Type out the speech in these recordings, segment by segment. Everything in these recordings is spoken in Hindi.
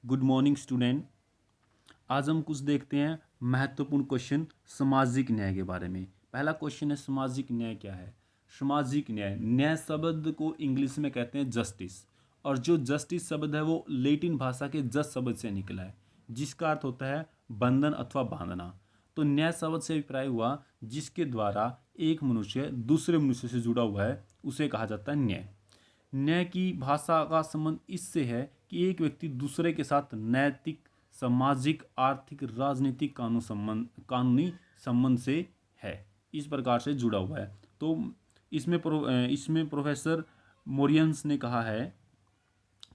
Good morning student. आज हम कुछ देखते हैं महत्वपूर्ण क्वेश्चन सामाजिक न्याय के बारे में। पहला क्वेश्चन है सामाजिक न्याय क्या है। सामाजिक न्याय, न्याय शब्द को इंग्लिश में कहते हैं जस्टिस, और जो जस्टिस शब्द है वो लैटिन भाषा के जस शब्द से निकला है, जिसका अर्थ होता है बंधन अथवा बांधना। तो न्याय शब्द से अभिप्राय हुआ जिसके द्वारा एक मनुष्य दूसरे मनुष्य से जुड़ा हुआ है, उसे कहा जाता है न्याय। न्याय की भाषा का संबंध इससे है कि एक व्यक्ति दूसरे के साथ नैतिक, सामाजिक, आर्थिक, राजनीतिक कानूनी संबंध से है, इस प्रकार से जुड़ा हुआ है। तो इसमें प्रोफेसर मोरियंस ने कहा है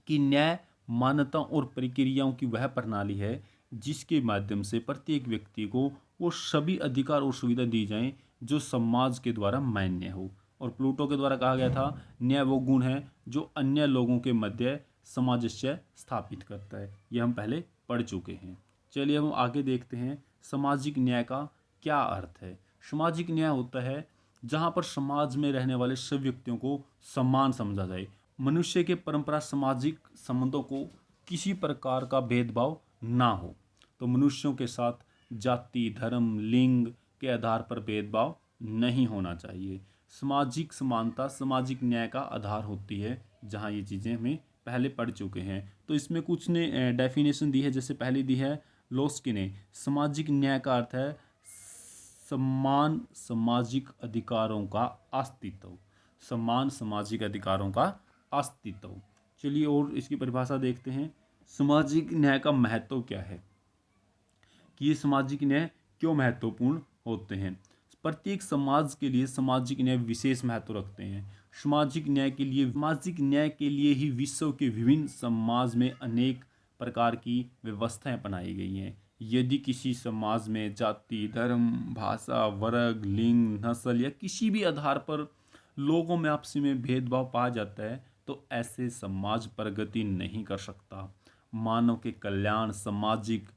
कि न्याय मान्यताओं और प्रक्रियाओं की वह प्रणाली है जिसके माध्यम से प्रत्येक व्यक्ति को वो सभी अधिकार और सुविधा दी जाएं जो समाज के द्वारा मान्य हो। और प्लूटो के द्वारा कहा गया था न्याय वो गुण है जो अन्य लोगों के मध्य सामंजस्य स्थापित करता है। यह हम पहले पढ़ चुके हैं। चलिए हम आगे देखते हैं सामाजिक न्याय का क्या अर्थ है। सामाजिक न्याय होता है जहाँ पर समाज में रहने वाले सभी व्यक्तियों को समान समझा जाए। मनुष्य के परंपरा सामाजिक संबंधों को किसी प्रकार का भेदभाव ना हो। तो मनुष्यों के साथ जाति, धर्म, लिंग के आधार पर भेदभाव नहीं होना चाहिए। सामाजिक समानता सामाजिक न्याय का आधार होती है, जहाँ ये चीज़ें हमें पहले पढ़ चुके हैं। तो इसमें कुछ ने डेफिनेशन दी है। जैसे पहली दी है लोस्की ने, सामाजिक न्याय का अर्थ है समान सामाजिक अधिकारों का अस्तित्व। समान सामाजिक अधिकारों का अस्तित्व। चलिए और इसकी परिभाषा देखते हैं। सामाजिक न्याय का महत्व क्या है, कि ये सामाजिक न्याय क्यों महत्वपूर्ण होते हैं। प्रत्येक समाज के लिए सामाजिक न्याय विशेष महत्व रखते हैं। सामाजिक न्याय के लिए ही विश्व के विभिन्न समाज में अनेक प्रकार की व्यवस्थाएं बनाई गई हैं। यदि किसी समाज में जाति, धर्म, भाषा, वर्ग, लिंग, नस्ल या किसी भी आधार पर लोगों में आपसी में भेदभाव पाया जाता है तो ऐसे समाज प्रगति नहीं कर सकता। मानव के कल्याण, सामाजिक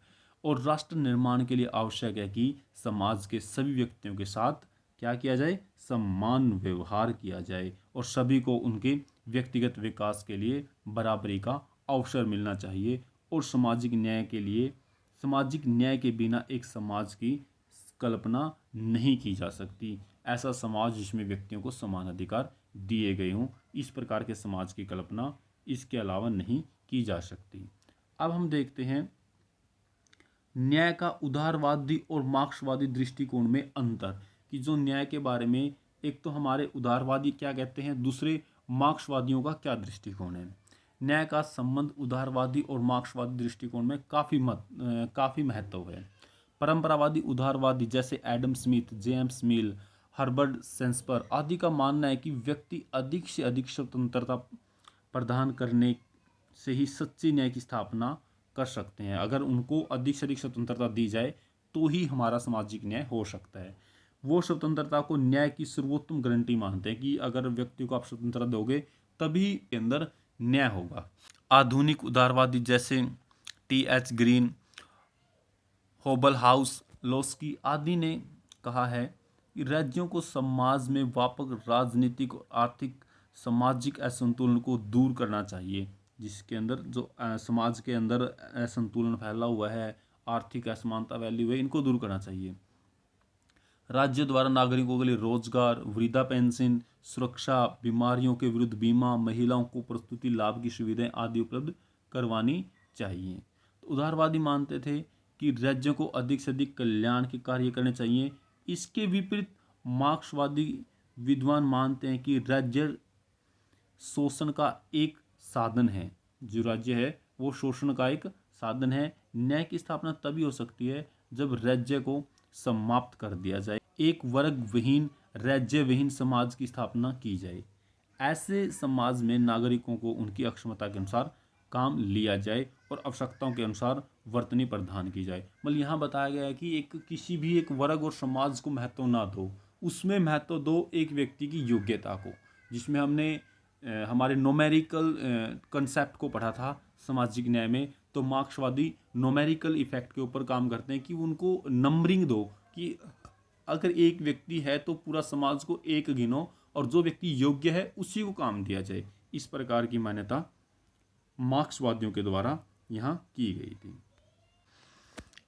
और राष्ट्र निर्माण के लिए आवश्यक है कि समाज के सभी व्यक्तियों के साथ क्या किया जाए, समान व्यवहार किया जाए और सभी को उनके व्यक्तिगत विकास के लिए बराबरी का अवसर मिलना चाहिए। और सामाजिक न्याय के बिना एक समाज की कल्पना नहीं की जा सकती। ऐसा समाज जिसमें व्यक्तियों को समान अधिकार दिए गए हों, इस प्रकार के समाज की कल्पना इसके अलावा नहीं की जा सकती। अब हम देखते हैं न्याय का उदारवादी और मार्क्सवादी दृष्टिकोण में अंतर। कि जो न्याय के बारे में एक तो हमारे उदारवादी क्या कहते हैं, दूसरे मार्क्सवादियों का क्या दृष्टिकोण है। न्याय का संबंध उदारवादी और मार्क्सवादी दृष्टिकोण में काफ़ी महत्व है। परंपरावादी उदारवादी जैसे Adam Smith, James Mill, Herbert Spencer आदि का मानना है कि व्यक्ति अधिक से अधिक स्वतंत्रता प्रदान करने से ही सच्चे न्याय की स्थापना कर सकते हैं। अगर उनको अधिक से अधिक स्वतंत्रता दी जाए तो ही हमारा सामाजिक न्याय हो सकता है। वो स्वतंत्रता को न्याय की सर्वोत्तम गारंटी मानते हैं कि अगर व्यक्ति को आप स्वतंत्रता दोगे तभी के अंदर न्याय होगा। आधुनिक उदारवादी जैसे टी.एच. ग्रीन, होबल हाउस, लोस्की आदि ने कहा है कि राज्यों को समाज में व्यापक राजनीतिक और आर्थिक सामाजिक असंतुलन को दूर करना चाहिए। जिसके अंदर जो समाज के अंदर असंतुलन फैला हुआ है, आर्थिक असमानता फैली हुई है, इनको दूर करना चाहिए। राज्य द्वारा नागरिकों के लिए रोजगार, वृद्धा पेंशन, सुरक्षा, बीमारियों के विरुद्ध बीमा, महिलाओं को प्रस्तुति लाभ की सुविधाएं आदि उपलब्ध करवानी चाहिए। तो उदारवादी मानते थे कि राज्यों को अधिक से अधिक कल्याण के कार्य करने चाहिए। इसके विपरीत मार्क्सवादी विद्वान मानते हैं कि राज्य शोषण का एक साधन है। जो राज्य है वो शोषण का एक साधन है। न्याय की स्थापना तभी हो सकती है जब राज्य को समाप्त कर दिया जाए, एक वर्ग विहीन, राज्य विहीन समाज की स्थापना की जाए। ऐसे समाज में नागरिकों को उनकी अक्षमता के अनुसार काम लिया जाए और आवश्यकताओं के अनुसार वर्तनी प्रदान की जाए। मतलब यहाँ बताया गया है कि किसी भी एक वर्ग और समाज को महत्व ना दो, उसमें महत्व दो एक व्यक्ति की योग्यता को। जिसमें हमने हमारे नोमेरिकल कंसेप्ट को पढ़ा था सामाजिक न्याय में। तो मार्क्सवादी नोमेरिकल इफेक्ट के ऊपर काम करते हैं कि उनको नंबरिंग दो, कि अगर एक व्यक्ति है तो पूरा समाज को एक गिनो और जो व्यक्ति योग्य है उसी को काम दिया जाए। इस प्रकार की मान्यता मार्क्सवादियों के द्वारा यहाँ की गई थी।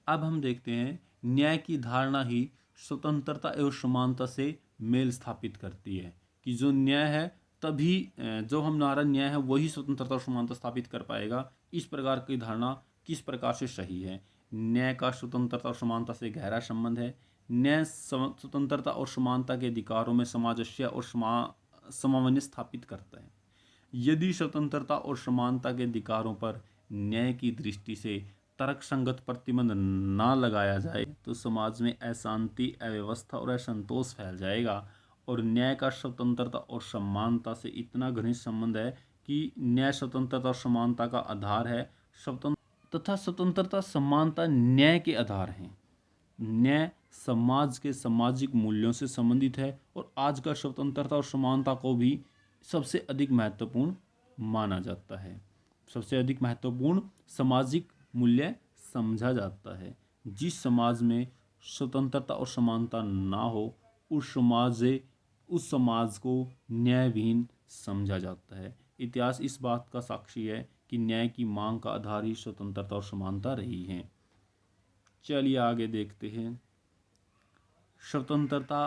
अब हम देखते हैं न्याय की धारणा ही स्वतंत्रता एवं समानता से मेल स्थापित करती है, कि जो न्याय है तभी जो हमारा न्याय है वही स्वतंत्रता और समानता स्थापित कर पाएगा। इस प्रकार की धारणा किस प्रकार से सही है? न्याय का स्वतंत्रता और समानता से गहरा संबंध है। न्याय स्वतंत्रता और समानता के अधिकारों में सामंजस्य और समन्वय स्थापित करता है। यदि स्वतंत्रता और समानता के अधिकारों पर न्याय की दृष्टि से तर्कसंगत प्रतिबंध न लगाया जाए तो समाज में अशांति, अव्यवस्था और असंतोष फैल जाएगा। और न्याय का स्वतंत्रता और समानता से इतना घनिष्ठ संबंध है कि न्याय स्वतंत्रता और समानता का आधार है, तथा स्वतंत्रता समानता न्याय के आधार हैं। न्याय समाज के सामाजिक मूल्यों से संबंधित है और आज का स्वतंत्रता और समानता को भी सबसे अधिक महत्वपूर्ण माना जाता है। सबसे अधिक महत्वपूर्ण सामाजिक मूल्य समझा जाता है। जिस समाज में स्वतंत्रता और समानता ना हो उस समाज को न्यायविहीन समझा जाता है। इतिहास इस बात का साक्षी है कि न्याय की मांग का आधार ही स्वतंत्रता और समानता रही है। चलिए आगे देखते हैं स्वतंत्रता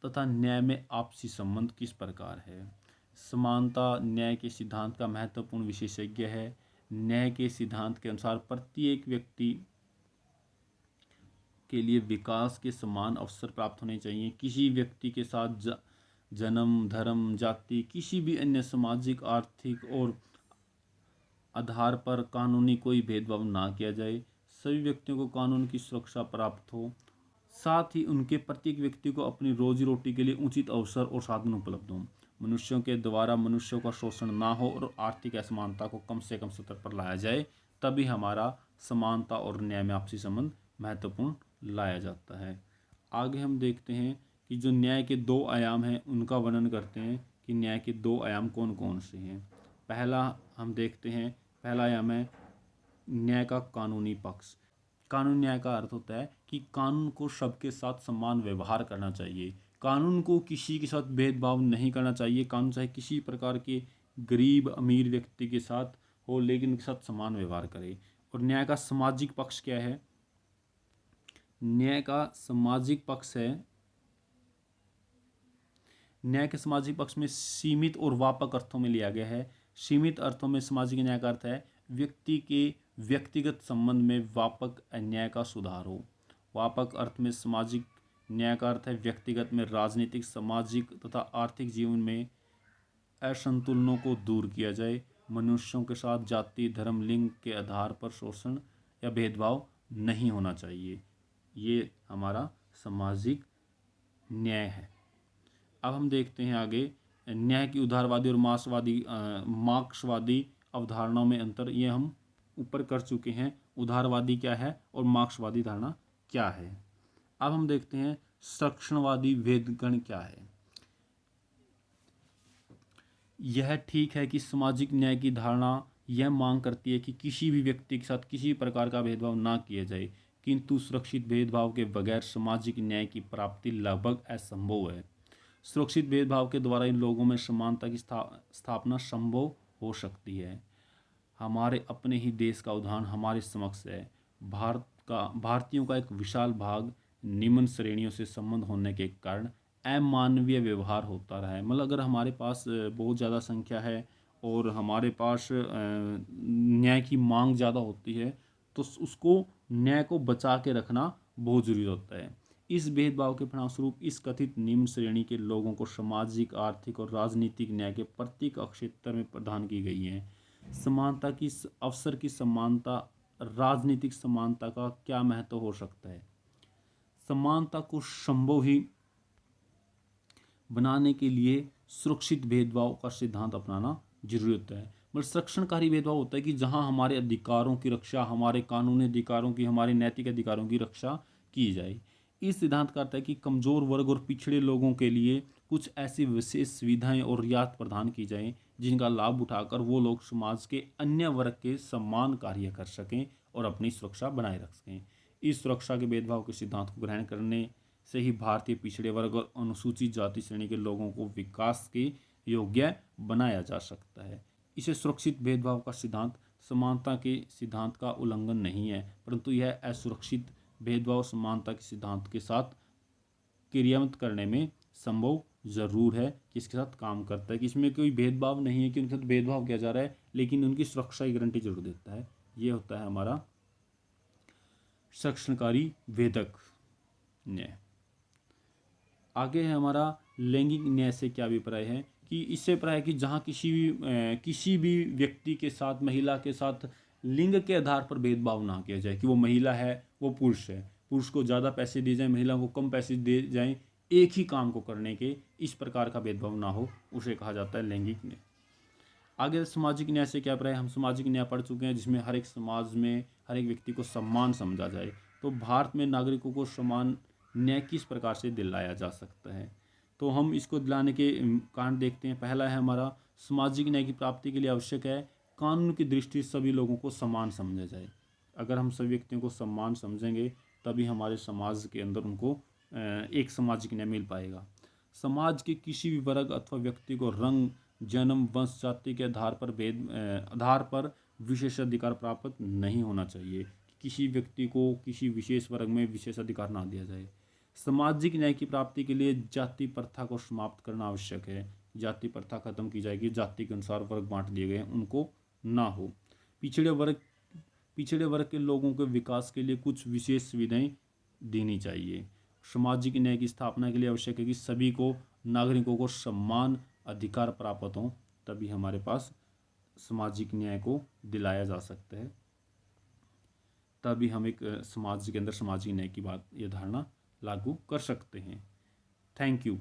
तथा न्याय में आपसी संबंध किस प्रकार है। समानता न्याय के सिद्धांत का महत्वपूर्ण विशेषज्ञ है। न्याय के सिद्धांत के अनुसार प्रत्येक व्यक्ति के लिए विकास के समान अवसर प्राप्त होने चाहिए। किसी व्यक्ति के साथ जन्म, धर्म, जाति, किसी भी अन्य सामाजिक, आर्थिक और आधार पर कानूनी कोई भेदभाव ना किया जाए। सभी व्यक्तियों को कानून की सुरक्षा प्राप्त हो। साथ ही उनके प्रत्येक व्यक्ति को अपनी रोजी रोटी के लिए उचित अवसर और साधन उपलब्ध हों। मनुष्यों के द्वारा मनुष्यों का शोषण ना हो और आर्थिक असमानता को कम से कम स्तर पर लाया जाए, तभी हमारा समानता और न्याय में आपसी संबंध महत्वपूर्ण लाया जाता है। आगे हम देखते हैं कि जो न्याय के दो आयाम हैं उनका वर्णन करते हैं कि न्याय के दो आयाम कौन कौन से हैं। पहला हम देखते हैं, पहला आयाम है न्याय का कानूनी पक्ष। कानून न्याय का अर्थ होता है कि कानून को सबके साथ समान व्यवहार करना चाहिए। कानून को किसी के साथ भेदभाव नहीं करना चाहिए। कानून चाहे किसी प्रकार के गरीब अमीर व्यक्ति के साथ हो, लेकिन उनके साथ समान व्यवहार करे। और न्याय का सामाजिक पक्ष क्या है? न्याय का सामाजिक पक्ष है, न्याय के सामाजिक पक्ष में सीमित और व्यापक अर्थों में लिया गया है। सीमित अर्थों में सामाजिक न्याय का अर्थ है व्यक्ति के व्यक्तिगत संबंध में व्यापक अन्याय का सुधार हो। व्यापक अर्थ में सामाजिक न्याय का अर्थ है व्यक्तिगत में राजनीतिक, सामाजिक तथा आर्थिक जीवन में असंतुलनों को दूर किया जाए। मनुष्यों के साथ जाति, धर्म, लिंग के आधार पर शोषण या भेदभाव नहीं होना चाहिए। ये हमारा सामाजिक न्याय है। अब हम देखते हैं आगे न्याय की उदारवादी और मार्क्सवादी अवधारणाओं में अंतर। ये हम ऊपर कर चुके हैं। उदारवादी क्या है और मार्क्सवादी धारणा क्या है। अब हम देखते हैं संरक्षणवादी भेदगण क्या है। यह ठीक है कि सामाजिक न्याय की धारणा यह मांग करती है कि किसी भी व्यक्ति के साथ किसी प्रकार का भेदभाव ना किया जाए, किंतु सुरक्षित भेदभाव के बगैर सामाजिक न्याय की प्राप्ति लगभग असंभव है। सुरक्षित भेदभाव के द्वारा इन लोगों में समानता की स्थापना संभव हो सकती है। हमारे अपने ही देश का उदाहरण हमारे समक्ष है। भारतीयों का एक विशाल भाग निम्न श्रेणियों से संबंध होने के कारण अमानवीय व्यवहार होता रहा है। मतलब अगर हमारे पास बहुत ज़्यादा संख्या है और हमारे पास न्याय की मांग ज़्यादा होती है तो उसको न्याय को बचा के रखना बहुत ज़रूरी होता है। इस भेदभाव के परिणामस्वरूप इस कथित निम्न श्रेणी के लोगों को सामाजिक, आर्थिक और राजनीतिक न्याय के प्रत्येक क्षेत्र में प्रदान की गई है। समानता की अवसर की समानता, राजनीतिक समानता का क्या महत्व हो सकता है? समानता को संभव ही बनाने के लिए सुरक्षित भेदभाव का सिद्धांत अपनाना जरूरी होता है। मतलब संरक्षणकारी भेदभाव होता है कि जहां हमारे अधिकारों की रक्षा, हमारे कानूनी अधिकारों की, हमारे नैतिक अधिकारों की रक्षा की जाए। इस सिद्धांत का अर्थ है कि कमजोर वर्ग और पिछड़े लोगों के लिए कुछ ऐसी विशेष सुविधाएं और रियायत प्रदान की जाएं जिनका लाभ उठाकर वो लोग समाज के अन्य वर्ग के समान कार्य कर सकें और अपनी सुरक्षा बनाए रख सकें। इस सुरक्षा के भेदभाव के सिद्धांत को ग्रहण करने से ही भारतीय पिछड़े वर्ग और अनुसूचित जाति श्रेणी के लोगों को विकास के योग्य बनाया जा सकता है। इसे सुरक्षित भेदभाव का सिद्धांत समानता के सिद्धांत का उल्लंघन नहीं है, परंतु यह असुरक्षित भेदभाव समानता के सिद्धांत के साथ क्रियान्वित करने में संभव ज़रूर है कि इसके साथ काम करता है, कि इसमें कोई भेदभाव नहीं है कि उनके साथ भेदभाव किया जा रहा है, लेकिन उनकी सुरक्षा की गारंटी जरूर देता है। ये होता है हमारा संरक्षणकारी भेदक न्याय। आगे है हमारा लैंगिक न्याय से क्या अभिप्राय है, कि इससे प्राय कि जहाँ किसी भी व्यक्ति के साथ, महिला के साथ लिंग के आधार पर भेदभाव ना किया जाए, कि वो महिला है वो पुरुष है, पुरुष को ज़्यादा पैसे दिए जाएं, महिला को कम पैसे दिए जाएं एक ही काम को करने के, इस प्रकार का भेदभाव ना हो, उसे कहा जाता है लैंगिक न्याय। आगे सामाजिक न्याय से क्या अभिप्राय है, हम सामाजिक न्याय पढ़ चुके हैं, जिसमें हर एक समाज में हर एक व्यक्ति को सम्मान समझा जाए। तो भारत में नागरिकों को समान न्याय किस प्रकार से दिलाया जा सकता है, तो हम इसको दिलाने के कारण देखते हैं। पहला है हमारा, सामाजिक न्याय की प्राप्ति के लिए आवश्यक है कानून की दृष्टि से सभी लोगों को समान समझा जाए। अगर हम सभी व्यक्तियों को समान समझेंगे तभी हमारे समाज के अंदर उनको एक सामाजिक न्याय मिल पाएगा। समाज के किसी भी वर्ग अथवा व्यक्ति को रंग, जन्म, वंश, जाति के आधार पर विशेषाधिकार प्राप्त नहीं होना चाहिए। किसी व्यक्ति को किसी विशेष वर्ग में विशेषाधिकार ना दिया जाए। सामाजिक न्याय की प्राप्ति के लिए जाति प्रथा को समाप्त करना आवश्यक है। जाति प्रथा खत्म की जाएगी, जाति के अनुसार वर्ग बांट दिए गए उनको ना हो। पिछड़े वर्ग के लोगों के विकास के लिए कुछ विशेष सुविधाएं देनी चाहिए। सामाजिक न्याय की स्थापना के लिए आवश्यक है कि सभी को, नागरिकों को समान अधिकार प्राप्त हों, तभी हमारे पास सामाजिक न्याय को दिलाया जा सकता है, तभी हम एक समाज के अंदर सामाजिक न्याय की बात, ये धारणा लागू कर सकते हैं। Thank you.